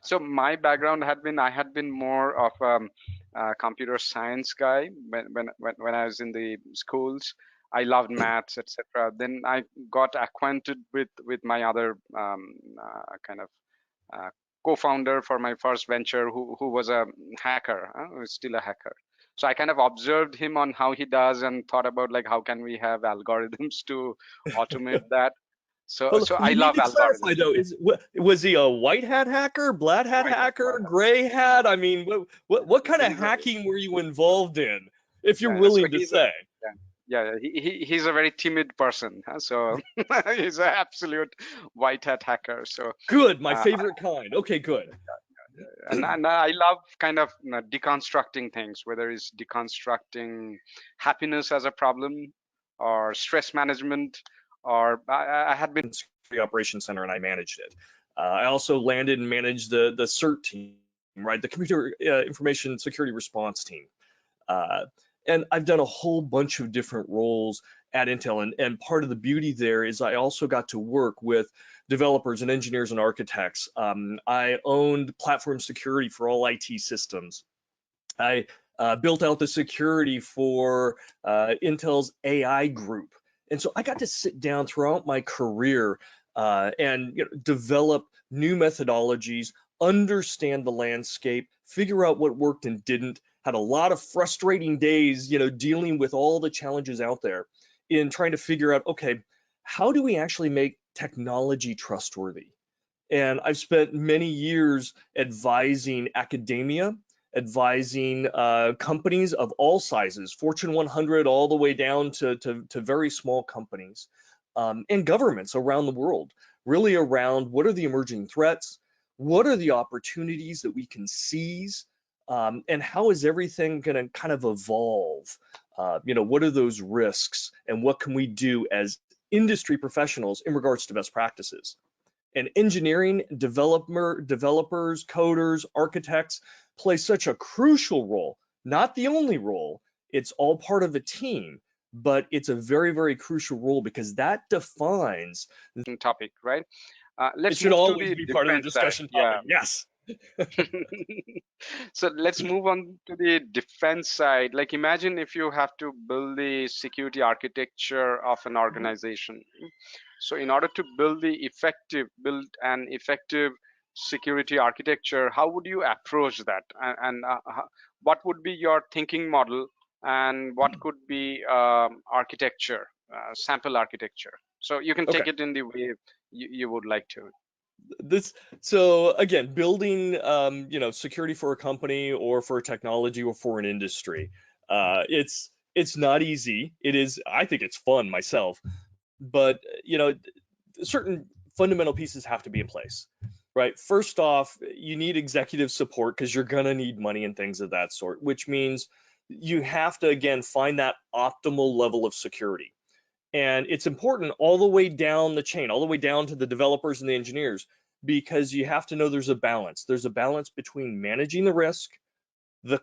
So my background I had been more of a computer science guy when I was in the schools. I loved maths, etc. Then I got acquainted with my other kind of uh, co-founder for my first venture, who was a hacker, who's still a hacker. So I kind of observed him on how he does and thought about like how can we have algorithms to automate that. So Well, so I you need love to clarify algorithms. though. Was he a white hat hacker, black hat White hat, hacker, white hat. gray hat? I mean, what kind of He's a, hacking were you involved in, if you're yeah, so willing to say? he's a very timid person, huh? So he's an absolute white hat hacker. So Good, my uh, favorite kind. Okay, good. and I love kind of deconstructing things, whether it's deconstructing happiness as a problem or stress management, or I had been Security Operations Center, and I managed it. I also landed and managed the CERT team, right? The Computer Information Security Response team. Uh, and I've done a whole bunch of different roles at Intel. And part of the beauty there is I also got to work with developers and engineers and architects. I owned platform security for all IT systems. I built out the security for Intel's AI group. And so I got to sit down throughout my career and develop new methodologies, understand the landscape, figure out what worked and didn't. Had a lot of frustrating days, dealing with all the challenges out there in trying to figure out, okay, how do we actually make technology trustworthy? And I've spent many years advising academia, advising companies of all sizes, Fortune 100 all the way down to very small companies, and governments around the world, really around what are the emerging threats, what are the opportunities that we can seize, and how is everything going to kind of evolve? What are those risks, and what can we do as industry professionals in regards to best practices? And engineering, developers, coders, architects play such a crucial role, not the only role. It's all part of a team, but it's a very, very crucial role because that defines. topic, right? It Let's should move to always the be part of the defense side. discussion Yeah. topic. Yes. So let's move on to the defense side. Like imagine if you have to build the security architecture of an organization. So in order to build an effective security architecture, how would you approach that? And what would be your thinking model, and what could be architecture, sample architecture? So you can Okay. take it in the way you would like to. So again, building security for a company or for a technology or for an industry, it's not easy. It is, I think it's fun myself, but certain fundamental pieces have to be in place, right? First off, you need executive support because you're gonna need money and things of that sort, which means you have to again find that optimal level of security. And it's important all the way down the chain, all the way down to the developers and the engineers, because you have to know there's a balance. There's a balance between managing the risk